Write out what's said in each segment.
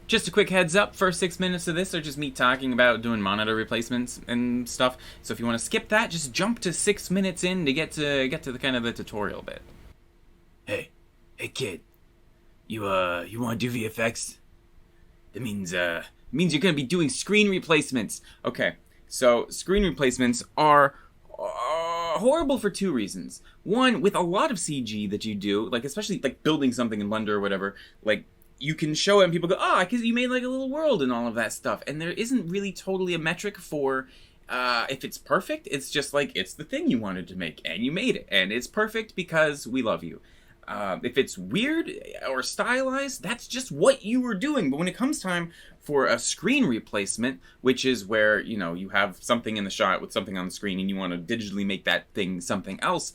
Just a quick heads up, first 6 minutes of this are just me talking about doing monitor replacements and stuff. So if you want to skip that, just jump to 6 minutes in to get to the kind of the tutorial bit. Hey, hey kid, you want to do VFX? That means you're gonna be doing screen replacements. Okay, so screen replacements are horrible for two reasons. One, with a lot of CG that you do, like especially like building something in Blender or whatever, like you can show it and people go, oh, because you made like a little world and all of that stuff. And there isn't really totally a metric for if it's perfect. It's just like, it's the thing you wanted to make and you made it. And it's perfect because we love you. If it's weird or stylized, that's just what you were doing. But when it comes time for a screen replacement, which is where, you know, you have something in the shot with something on the screen and you want to digitally make that thing something else,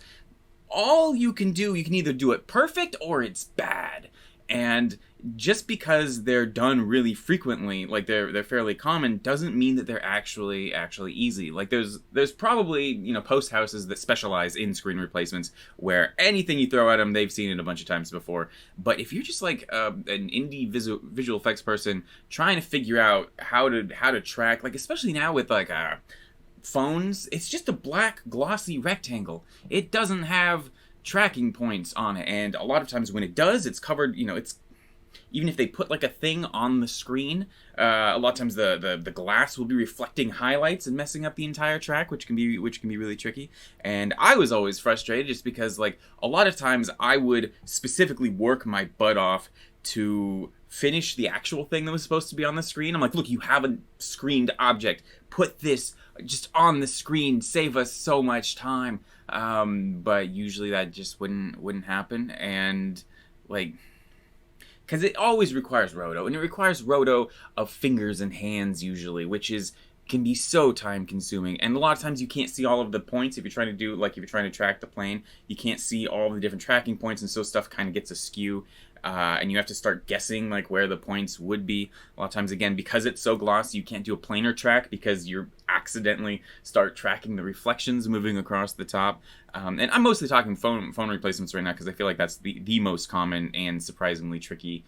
all you can do, you can either do it perfect or it's bad. And just because they're done really frequently, like they're fairly common, doesn't mean that they're actually easy. Like there's probably, you know, post houses that specialize in screen replacements where anything you throw at them, they've seen it a bunch of times before. But if you're just like an indie visual effects person trying to figure out how to track, like especially now with like phones, it's just a black glossy rectangle. It doesn't have tracking points on it, and a lot of times when it does, it's covered, you know, it's even if they put like a thing on the screen, a lot of times the glass will be reflecting highlights and messing up the entire track, which can be really tricky. And I was always frustrated just because like a lot of times I would specifically work my butt off to finish the actual thing that was supposed to be on the screen. I'm like, look, you have a screened object, put this just on the screen, save us so much time. But usually that just wouldn't happen, and like, because it always requires roto, and it requires roto of fingers and hands usually, which can be so time consuming. And a lot of times you can't see all of the points if you're trying to do, like if you're trying to track the plane, you can't see all the different tracking points, and so stuff kind of gets askew. And you have to start guessing like where the points would be. A lot of times, again, because it's so glossy, you can't do a planar track because you accidentally start tracking the reflections moving across the top. And I'm mostly talking phone replacements right now because I feel like that's the most common and surprisingly tricky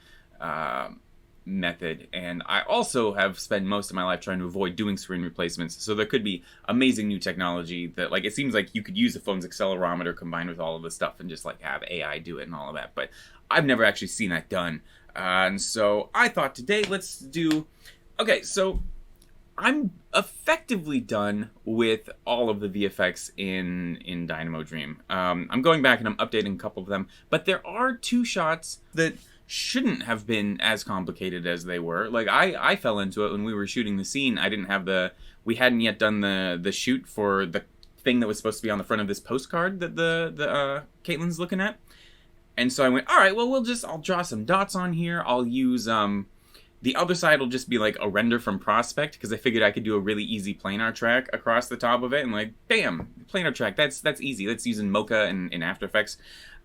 method. And I also have spent most of my life trying to avoid doing screen replacements, so there could be amazing new technology that, like, it seems like you could use a phone's accelerometer combined with all of this stuff and just like have AI do it and all of that, but I've never actually seen that done. And so I thought today let's do, okay, so I'm effectively done with all of the VFX in Dynamo Dream. I'm going back and I'm updating a couple of them, but there are two shots that shouldn't have been as complicated as they were. Like I fell into it when we were shooting the scene. We hadn't yet done the shoot for the thing that was supposed to be on the front of this postcard that the Caitlin's looking at. And so I went, all right, well, I'll draw some dots on here. I'll use, the other side will just be like a render from Prospect, because I figured I could do a really easy planar track across the top of it, and like, bam, planar track, that's easy. That's using Mocha in After Effects.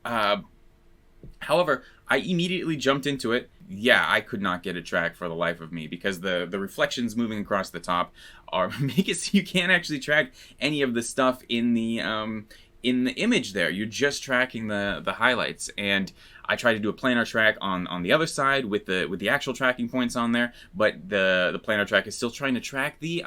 However, I immediately jumped into it. Yeah, I could not get a track for the life of me, because the reflections moving across the top make it so you can't actually track any of the stuff in the image there. You're just tracking the highlights. And I tried to do a planar track on the other side with the actual tracking points on there, but the planar track is still trying to track the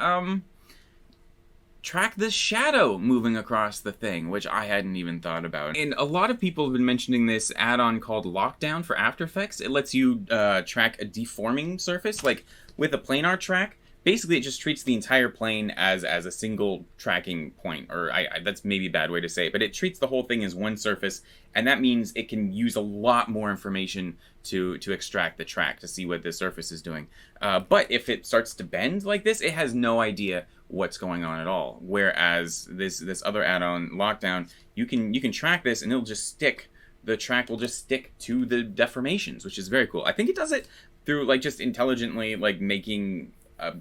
shadow moving across the thing, which I hadn't even thought about. And a lot of people have been mentioning this add-on called Lockdown for After Effects. It lets you track a deforming surface. Like with a planar track, basically it just treats the entire plane as a single tracking point, or that's maybe a bad way to say it, but it treats the whole thing as one surface, and that means it can use a lot more information to extract the track to see what the surface is doing. But if it starts to bend like this, it has no idea what's going on at all. Whereas this other add-on, Lockdown, you can track this and the track will just stick to the deformations, which is very cool. I think it does it through like just intelligently like making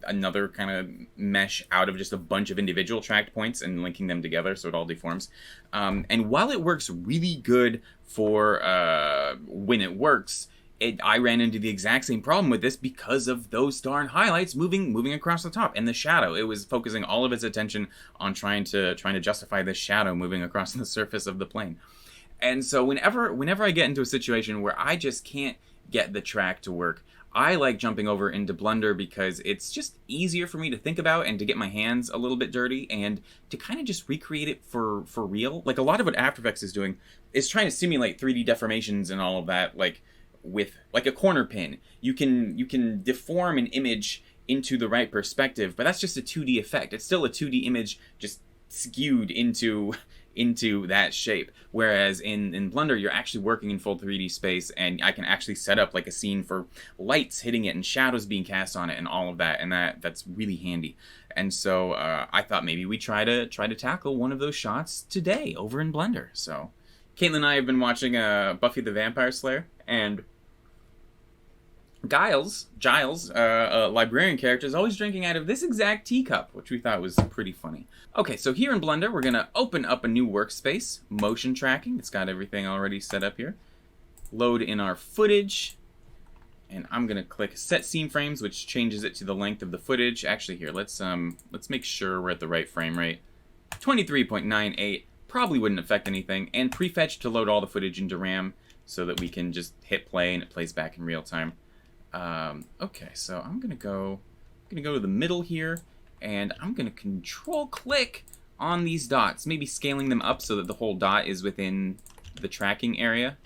another kind of mesh out of just a bunch of individual tracked points and linking them together so it all deforms. And while it works really good for when it works, I ran into the exact same problem with this because of those darn highlights moving across the top and the shadow. It was focusing all of its attention on trying to justify this shadow moving across the surface of the plane. And so whenever I get into a situation where I just can't get the track to work, I like jumping over into Blender because it's just easier for me to think about and to get my hands a little bit dirty and to kind of just recreate it for real. Like a lot of what After Effects is doing is trying to simulate 3D deformations and all of that, like with like a corner pin. You can deform an image into the right perspective, but that's just a 2D effect. It's still a 2D image just skewed into that shape. Whereas in Blender, you're actually working in full 3D space, and I can actually set up like a scene for lights hitting it and shadows being cast on it and all of that, and that's really handy. And so I thought maybe we try to tackle one of those shots today over in Blender. So Caitlin and I have been watching Buffy the Vampire Slayer, and Giles, a librarian character, is always drinking out of this exact teacup, which we thought was pretty funny. Okay, so here in Blender, we're going to open up a new workspace, motion tracking. It's got everything already set up here. Load in our footage, and I'm going to click Set Scene Frames, which changes it to the length of the footage. Actually, here, let's make sure we're at the right frame rate. 23.98 probably wouldn't affect anything, and prefetch to load all the footage into RAM so that we can just hit play and it plays back in real time. Okay, so I'm gonna go to the middle here, and I'm gonna control click on these dots, maybe scaling them up so that the whole dot is within the tracking area.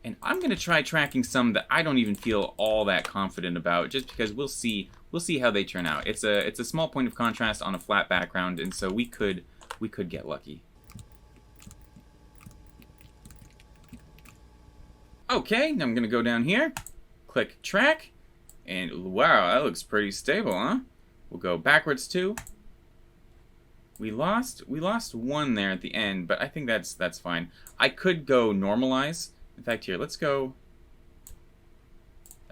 And I'm gonna try tracking some that I don't even feel all that confident about, just because we'll see how they turn out. It's a small point of contrast on a flat background, and so we could get lucky. Okay, now I'm gonna go down here, click track, and wow, that looks pretty stable, huh? We'll go backwards 2. We lost one there at the end, but I think that's fine. I could go normalize. In fact, here, let's go.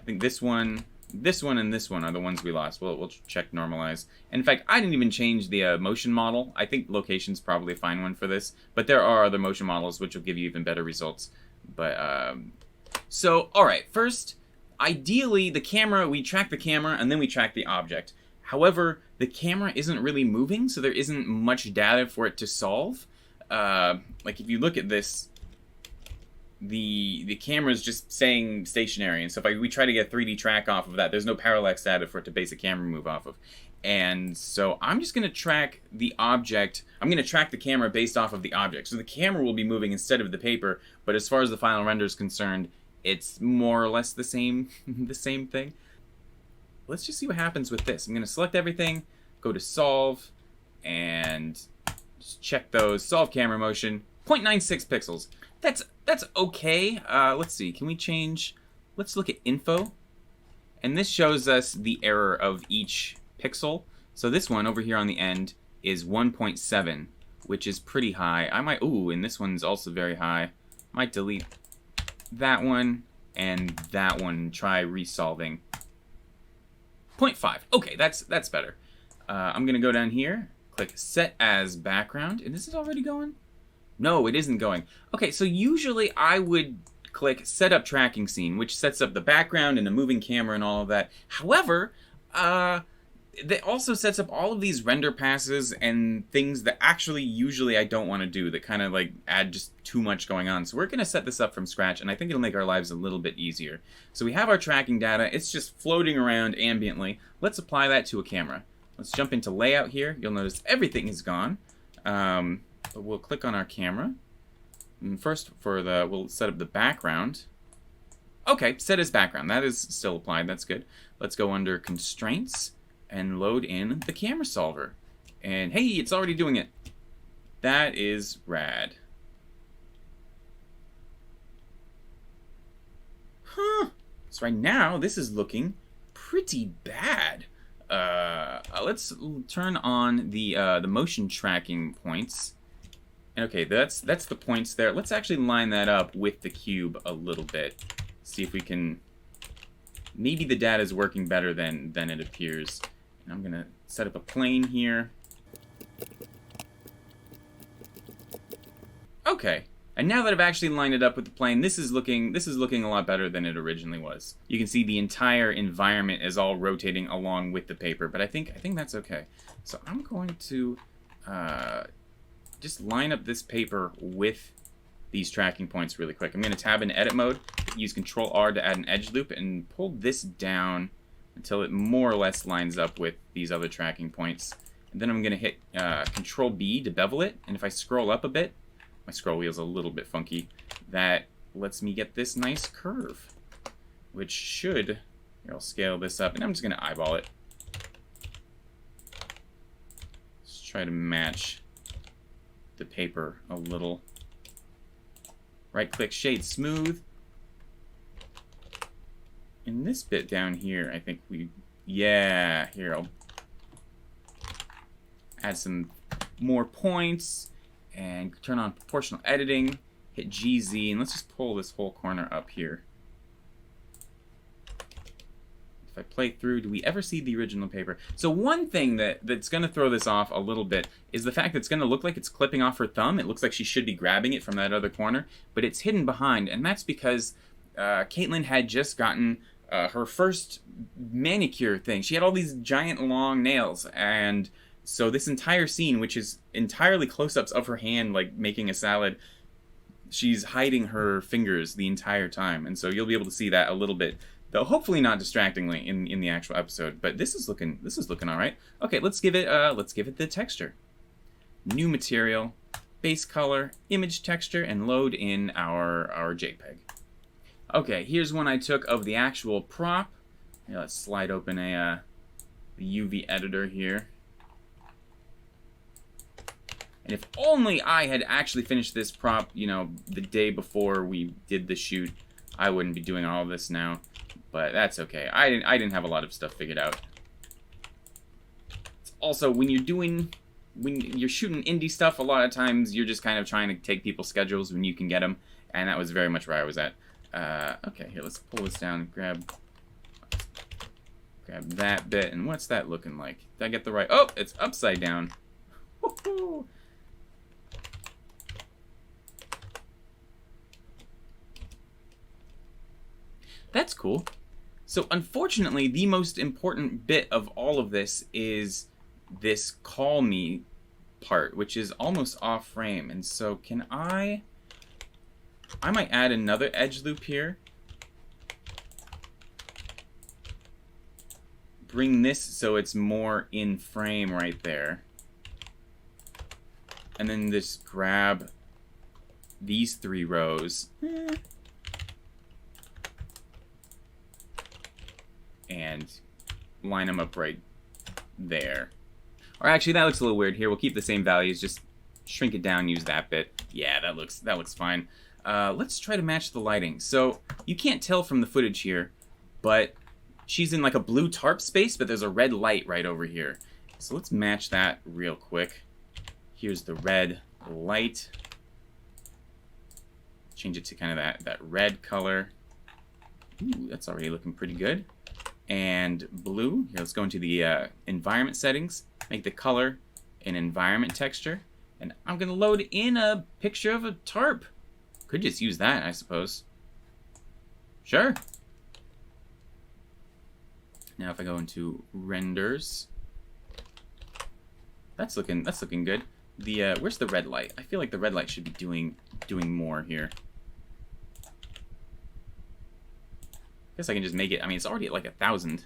I think this one, and this one are the ones we lost. We'll check normalize. And in fact, I didn't even change the motion model. I think location's probably a fine one for this, but there are other motion models which will give you even better results. But so, alright, first, ideally, the camera, we track the camera and then we track the object. However, the camera isn't really moving, so there isn't much data for it to solve. Like, if you look at this, the camera's just saying stationary, and so if we try to get 3D track off of that, there's no parallax data for it to base a camera move off of. And so I'm just going to track the object. I'm going to track the camera based off of the object. So the camera will be moving instead of the paper, but as far as the final render is concerned, it's more or less the same thing. Let's just see what happens with this. I'm going to select everything, go to solve, and just check those. Solve camera motion, 0.96 pixels. That's okay. Let's see, can we change? Let's look at info. And this shows us the error of each pixel. So this one over here on the end is 1.7, which is pretty high. I might, ooh, and this one's also very high. Might delete that one and that one, try resolving. 0.5. Okay, that's better. I'm gonna go down here, click set as background, and this is already going? No, it isn't going. Okay, so usually I would click set up tracking scene, which sets up the background and a moving camera and all of that. However, that also sets up all of these render passes and things that actually usually I don't want to do, that kind of like add just too much going on. So we're going to set this up from scratch, and I think it'll make our lives a little bit easier. So we have our tracking data. It's just floating around ambiently. Let's apply that to a camera. Let's jump into layout here. You'll notice everything is gone. But we'll click on our camera. And first, we'll set up the background. Okay, set as background. That is still applied. That's good. Let's go under constraints and load in the camera solver. And hey, it's already doing it. That is rad. Huh. So right now, this is looking pretty bad. Let's turn on the motion tracking points. Okay, that's the points there. Let's actually line that up with the cube a little bit. See if we can. Maybe the data is working better than it appears. And I'm gonna set up a plane here. Okay, and now that I've actually lined it up with the plane, this is looking a lot better than it originally was. You can see the entire environment is all rotating along with the paper, but I think that's okay. So I'm going to just line up this paper with these tracking points really quick. I'm going to tab in edit mode, use Control R to add an edge loop, and pull this down until it more or less lines up with these other tracking points. And then I'm going to hit Control B to bevel it, and if I scroll up a bit, my scroll wheel's a little bit funky, that lets me get this nice curve, which should, here, I'll scale this up, and I'm just going to eyeball it. Let's try to match the paper a little. Right click, shade smooth. In this bit down here, I think yeah, here, I'll add some more points and turn on proportional editing, hit GZ, and let's just pull this whole corner up here. If I play through, do we ever see the original paper? So one thing that's going to throw this off a little bit is the fact that it's going to look like it's clipping off her thumb. It looks like she should be grabbing it from that other corner, but it's hidden behind, and that's because Caitlin had just gotten her first manicure thing. She had all these giant long nails, and so this entire scene, which is entirely close-ups of her hand, like making a salad, she's hiding her fingers the entire time, and so you'll be able to see that a little bit, though hopefully not distractingly in the actual episode. But this is looking all right. Okay, let's give it the texture. New material, base color, image texture, and load in our JPEG. Okay, here's one I took of the actual prop. Here, let's slide open the UV editor here. And if only I had actually finished this prop, you know, the day before we did the shoot, I wouldn't be doing all of this now. But that's okay. I didn't have a lot of stuff figured out. It's also, when you're shooting indie stuff, a lot of times you're just kind of trying to take people's schedules when you can get them, and that was very much where I was at. Okay, here, let's pull this down, grab that bit, and what's that looking like? Did I get the right? Oh, it's upside down. Woohoo! That's cool. So unfortunately, the most important bit of all of this is this call me part, which is almost off frame. And so can I might add another edge loop here. Bring this so it's more in frame right there. And then just grab these 3 rows. And line them up right there. Or actually, that looks a little weird. Here, we'll keep the same values, just shrink it down, use that bit. Yeah, that looks fine. Let's try to match the lighting. So you can't tell from the footage here, but she's in like a blue tarp space, but there's a red light right over here. So let's match that real quick. Here's the red light. Change it to kind of that red color. Ooh, that's already looking pretty good. And blue. Here, let's go into the environment settings. Make the color an environment texture. And I'm going to load in a picture of a tarp. Could just use that, I suppose. Sure. Now if I go into renders, that's looking good. The where's the red light? I feel like the red light should be doing more here. Guess I can just make it. I mean, it's already at like 1,000.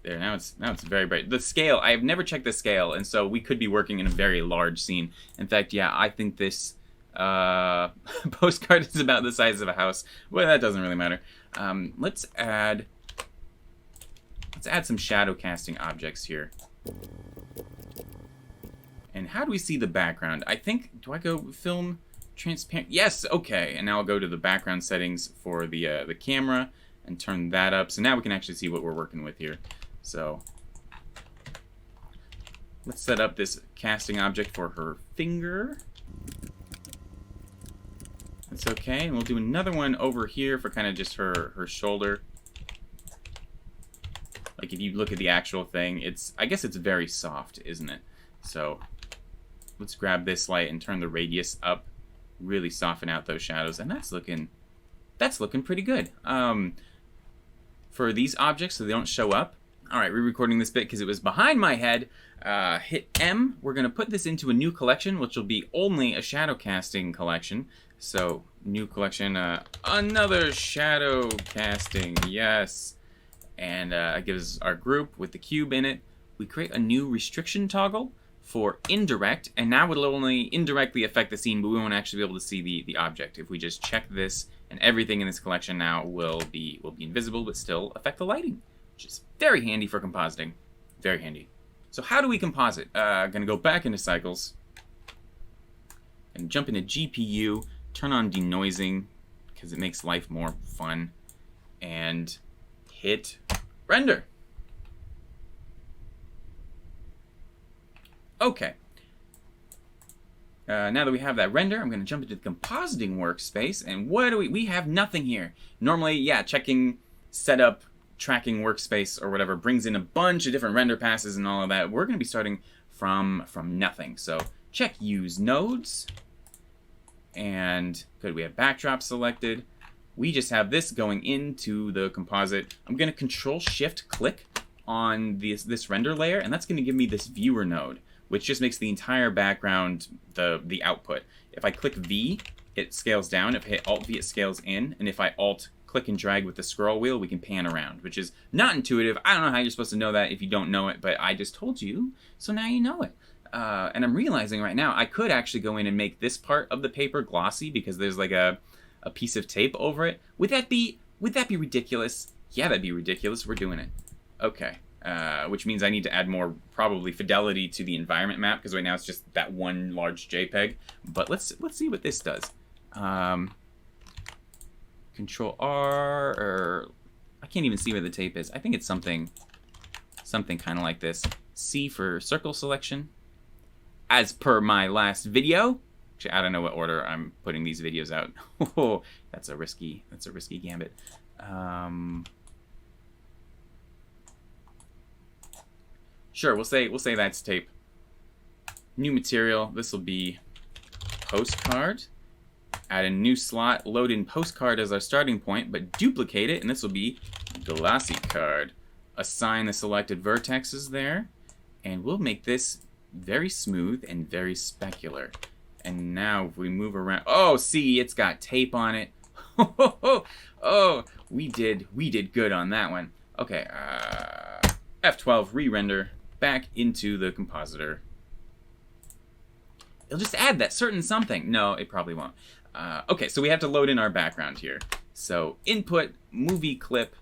There, now it's very bright. The scale, I have never checked the scale, and so we could be working in a very large scene. In fact, yeah, I think this postcard is about the size of a house. Well, that doesn't really matter. Let's add some shadow casting objects here. And how do we see the background? I think, do I go film transparent? Yes, okay. And now I'll go to the background settings for the camera and turn that up. So now we can actually see what we're working with here. So let's set up this casting object for her finger. That's okay. And we'll do another one over here for kind of just her shoulder. Like if you look at the actual thing, I guess it's very soft, isn't it? So let's grab this light and turn the radius up. Really soften out those shadows, and that's looking pretty good. For these objects, so they don't show up, All right, re-recording this bit because it was behind my head. Hit M. We're going to put this into a new collection, which will be only a shadow casting collection. So, new collection, another shadow casting, yes. And it gives our group with the cube in it. We create a new restriction toggle for indirect, and now it'll only indirectly affect the scene, but we won't actually be able to see the object. If we just check this, and everything in this collection now will be invisible, but still affect the lighting, which is very handy for compositing. Very handy. So how do we composite? I'm going to go back into cycles, and jump into GPU, turn on denoising, because it makes life more fun, and hit render. Okay. Now that we have that render, I'm going to jump into the compositing workspace, and what do we have nothing here. Normally, yeah, checking setup, tracking workspace or whatever brings in a bunch of different render passes and all of that. We're going to be starting from nothing. So check use nodes, and good, we have backdrop selected. We just have this going into the composite. I'm going to Control-Shift-Click on this render layer, and that's going to give me this viewer node, which just makes the entire background the output. If I click V, it scales down. If I hit Alt-V, it scales in. And if I Alt-click and drag with the scroll wheel, we can pan around, which is not intuitive. I don't know how you're supposed to know that if you don't know it, but I just told you, so now you know it. And I'm realizing right now, I could actually go in and make this part of the paper glossy because there's like a piece of tape over it. Would that be ridiculous? Yeah, that'd be ridiculous. We're doing it. Okay. Which means I need to add more, probably, fidelity to the environment map, because right now it's just that one large JPEG. But let's see what this does. Control R, or I can't even see where the tape is. I think it's something kind of like this. C for circle selection. As per my last video. Actually, I don't know what order I'm putting these videos out. Oh, that's a risky gambit. Sure, we'll say that's tape. New material. This will be postcard. Add a new slot. Load in postcard as our starting point, but duplicate it, and this will be glossy card. Assign the selected vertexes there, and we'll make this very smooth and very specular. And now if we move around, oh, see, it's got tape on it. Oh, we did good on that one. Okay, F12 re-render. Back into the compositor. It'll just add that certain something. No, it probably won't. Okay, so we have to load in our background here. So input, movie clip.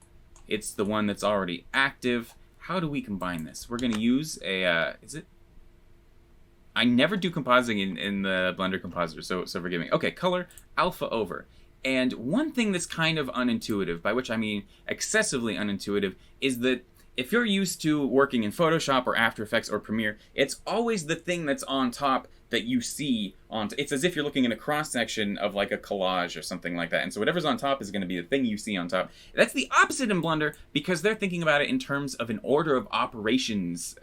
It's the one that's already active. How do we combine this? We're going to use a, is it? I never do compositing in the Blender compositor, so forgive me. Okay, color, alpha over. And one thing that's kind of unintuitive, by which I mean excessively unintuitive, is that if you're used to working in Photoshop or After Effects or Premiere, it's always the thing that's on top that you see on. It's as if you're looking in a cross-section of like a collage or something like that. And so whatever's on top is going to be the thing you see on top. That's the opposite in Blender because they're thinking about it in terms of an order of operations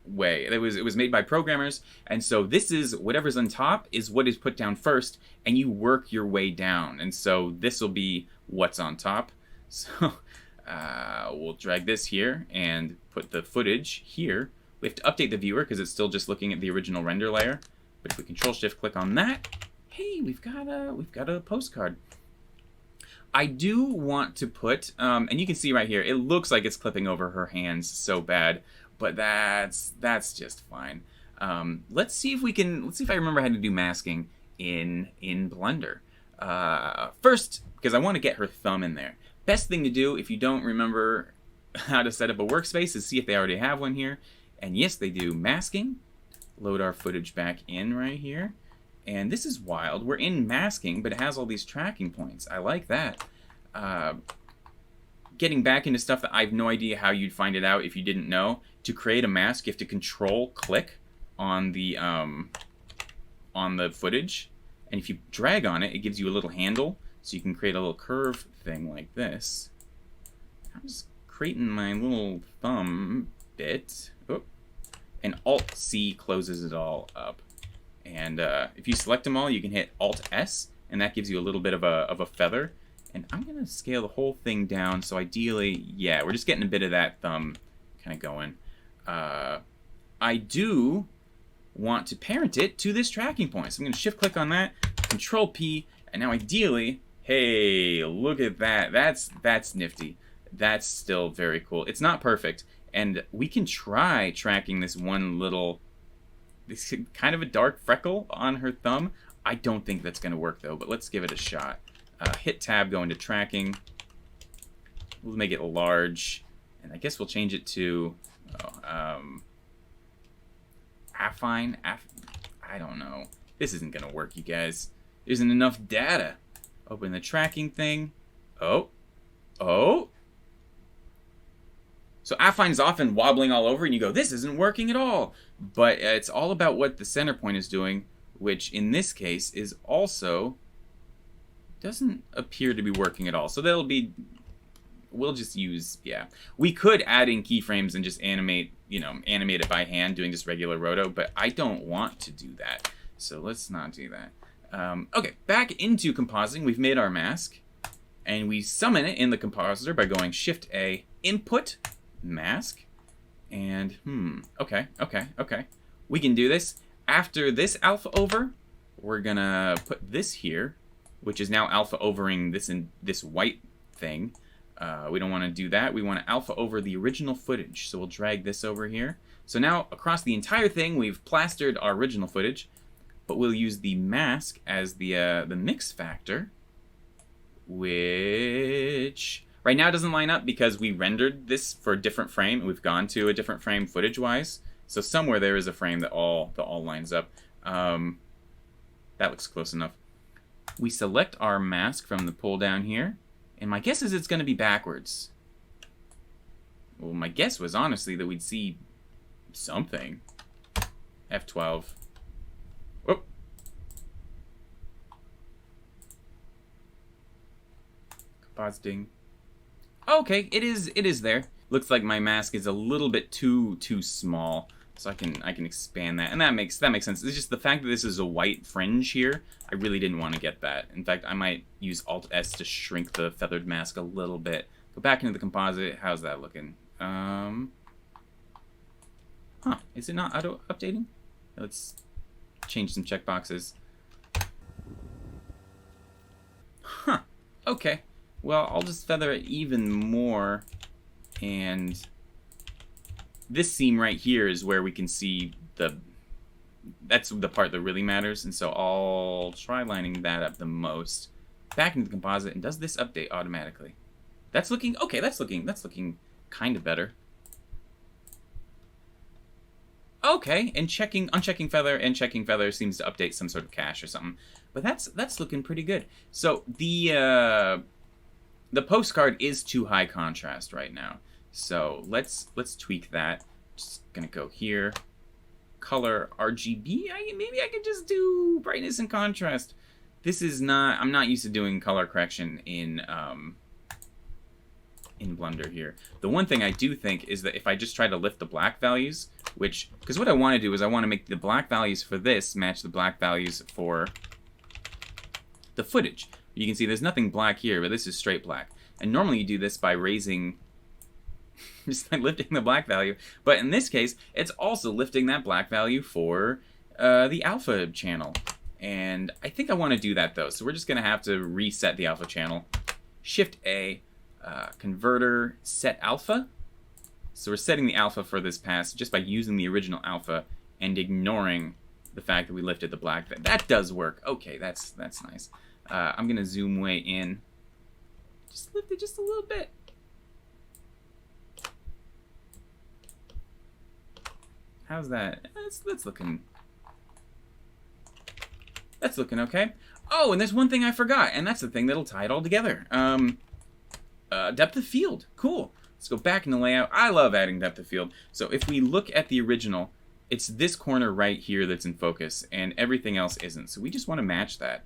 way. It was made by programmers, and so this is whatever's on top is what is put down first, and you work your way down. And so this will be what's on top. So. We'll drag this here and put the footage here. We have to update the viewer because it's still just looking at the original render layer. But if we Control-Shift-Click on that, hey, we've got a postcard. I do want to put, and you can see right here, it looks like it's clipping over her hands so bad, but that's just fine. Let's see if I remember how to do masking in Blender. First, because I want to get her thumb in there. Best thing to do if you don't remember how to set up a workspace is see if they already have one here. And yes, they do. Masking. Load our footage back in right here. And this is wild. We're in masking, but it has all these tracking points. I like that. Getting back into stuff that I have no idea how you'd find it out if you didn't know. To create a mask, you have to Control-Click on the footage. And if you drag on it, it gives you a little handle. So you can create a little curve thing like this. I'm just creating my little thumb bit. Oh. And Alt-C closes it all up. And if you select them all, you can hit Alt-S, and that gives you a little bit of a feather. And I'm going to scale the whole thing down, so ideally, yeah, we're just getting a bit of that thumb kind of going. I do want to parent it to this tracking point. So I'm going to shift click on that, Control P, and now ideally, hey, look at that. That's nifty. That's still very cool. It's not perfect, and we can try tracking this one little, this kind of a dark freckle on her thumb. I don't think that's going to work though, but let's give it a shot. Hit tab, go into tracking. We'll make it large, and I guess we'll change it to affine. I don't know. This isn't gonna work, you guys. There isn't enough data. Open the tracking thing. Oh. So affine is often wobbling all over, and you go, this isn't working at all. But it's all about what the center point is doing, which in this case is also doesn't appear to be working at all. So that'll be, we'll just use, yeah. We could add in keyframes and just animate it by hand doing just regular roto, but I don't want to do that. So let's not do that. Okay, back into compositing. We've made our mask, and we summon it in the compositor by going Shift A, Input, Mask, and okay. We can do this. After this alpha over, we're gonna put this here, which is now alpha overing this white thing. We don't want to do that. We want to alpha over the original footage. So we'll drag this over here. So now across the entire thing, we've plastered our original footage, but we'll use the mask as the mix factor, which right now doesn't line up because we rendered this for a different frame. We've gone to a different frame footage-wise. So somewhere there is a frame that all lines up. That looks close enough. We select our mask from the pull down here. And my guess is it's going to be backwards. Well, my guess was honestly that we'd see something. F12. Whoop. Compositing. Okay, it is there. Looks like my mask is a little bit too small. So I can expand that, and that makes sense. It's just the fact that this is a white fringe here. I really didn't want to get that. In fact, I might use Alt S to shrink the feathered mask a little bit. Go back into the composite. How's that looking? Is it not auto updating? Let's change some checkboxes. Okay. Well, I'll just feather it even more, and this seam right here is where we can see that's the part that really matters, and so I'll try lining that up the most. Back into the composite, and does this update automatically? That's looking okay. That's looking kind of better. Okay, and unchecking feather and checking feather seems to update some sort of cache or something, but that's looking pretty good. So the postcard is too high contrast right now. So let's tweak that. Just gonna go here, color RGB. Maybe I could just do brightness and contrast. This is not. I'm not used to doing color correction in Blender here. The one thing I do think is that if I just try to lift the black values, because what I want to do is I want to make the black values for this match the black values for the footage. You can see there's nothing black here, but this is straight black. And normally you do this by raising. Just like lifting the black value, but in this case it's also lifting that black value for the alpha channel, and I think I want to do that though, so we're just gonna have to reset the alpha channel. Shift A, converter, set alpha. So we're setting the alpha for this pass just by using the original alpha and ignoring the fact that we lifted the black. That does work. Okay, that's nice. I'm gonna zoom way in, just lift it just a little bit. How's that? That's looking okay. Oh, and there's one thing I forgot, and that's the thing that'll tie it all together. Depth of field. Cool. Let's go back in the layout. I love adding depth of field. So if we look at the original, it's this corner right here that's in focus, and everything else isn't. So we just want to match that.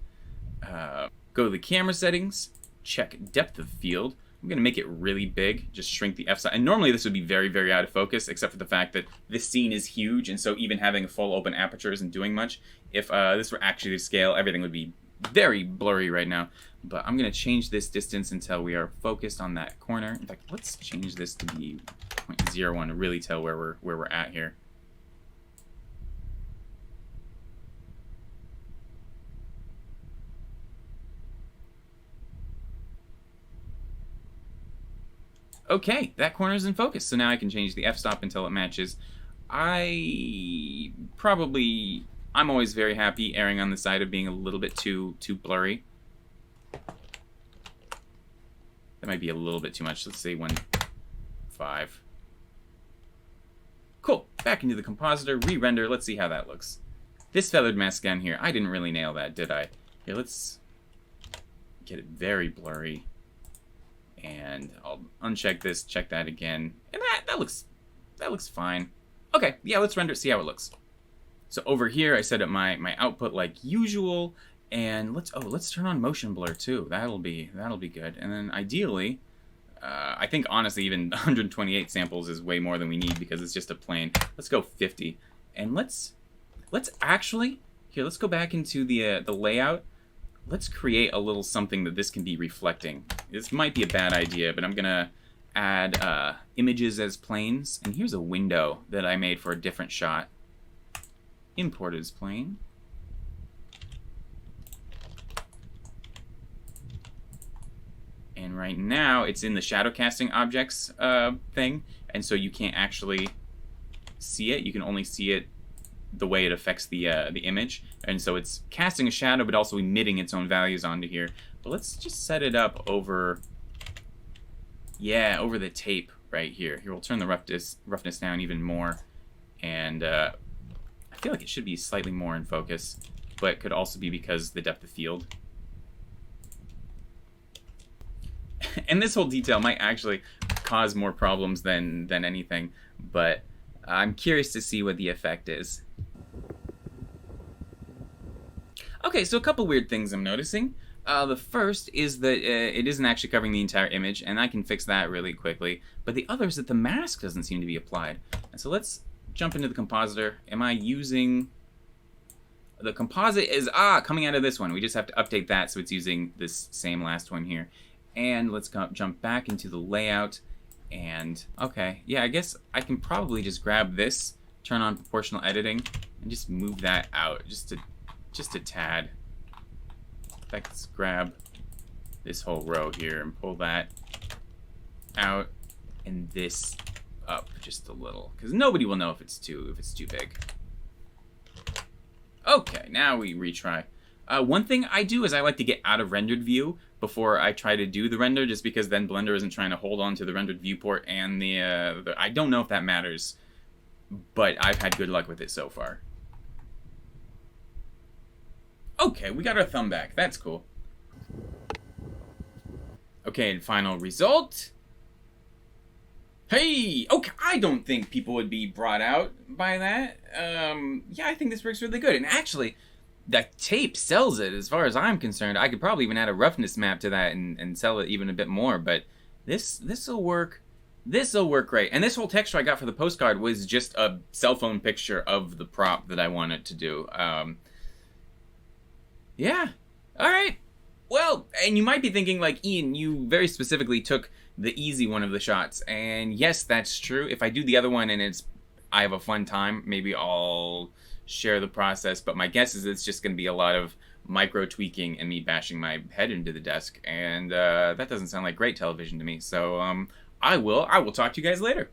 Go to the camera settings, check depth of field. I'm going to make it really big, just shrink the f-size. And normally this would be very, very out of focus, except for the fact that this scene is huge, and so even having a full open aperture isn't doing much. If this were actually to scale, everything would be very blurry right now. But I'm going to change this distance until we are focused on that corner. In fact, let's change this to be 0.01 to really tell where we're at here. Okay, that corner's in focus, so now I can change the f-stop until it matches. I'm always very happy erring on the side of being a little bit too blurry. That might be a little bit too much. Let's say 1.5. Cool. Back into the compositor, re-render. Let's see how that looks. This feathered mask down here, I didn't really nail that, did I? Here, let's get it very blurry. And I'll uncheck this, check that again. And that looks fine. Okay, yeah, let's render it, see how it looks. So over here, I set up my output like usual. And let's turn on motion blur too. That'll be good. And then ideally, I think honestly even 128 samples is way more than we need because it's just a plane. Let's go 50. And let's actually here. Let's go back into the layout. Let's create a little something that this can be reflecting. This might be a bad idea, but I'm gonna add images as planes. And here's a window that I made for a different shot. Import as plane. And right now, it's in the shadow casting objects thing, and so you can't actually see it. You can only see it the way it affects the image, and so it's casting a shadow, but also emitting its own values onto here. But let's just set it up over, over the tape right here. Here, we'll turn the roughness down even more, and I feel like it should be slightly more in focus, but it could also be because the depth of field. And this whole detail might actually cause more problems than anything, but I'm curious to see what the effect is. Okay, so a couple weird things I'm noticing. The first is that it isn't actually covering the entire image, and I can fix that really quickly. But the other is that the mask doesn't seem to be applied. And so let's jump into the compositor. Am I using... The composite is, coming out of this one. We just have to update that so it's using this same last one here. And let's jump back into the layout. And, okay, yeah, I guess I can probably just grab this, turn on proportional editing, and just move that out just a tad. In fact, let's grab this whole row here and pull that out, and this up just a little, because nobody will know if it's too big. Okay, now we retry. One thing I do is I like to get out of rendered view before I try to do the render, just because then Blender isn't trying to hold on to the rendered viewport and the I don't know if that matters, but I've had good luck with it so far. Okay, we got our thumb back. That's cool. Okay, and final result. Hey! Okay, I don't think people would be brought out by that. Yeah, I think this works really good. And actually, that tape sells it as far as I'm concerned. I could probably even add a roughness map to that and sell it even a bit more, but this'll work. This'll work great. And this whole texture I got for the postcard was just a cell phone picture of the prop that I wanted to do. Yeah. All right. Well, and you might be thinking, like, Ian, you very specifically took the easy one of the shots. And yes, that's true. If I do the other one and I have a fun time, maybe I'll share the process. But my guess is it's just going to be a lot of micro tweaking and me bashing my head into the desk. And that doesn't sound like great television to me. So I will talk to you guys later.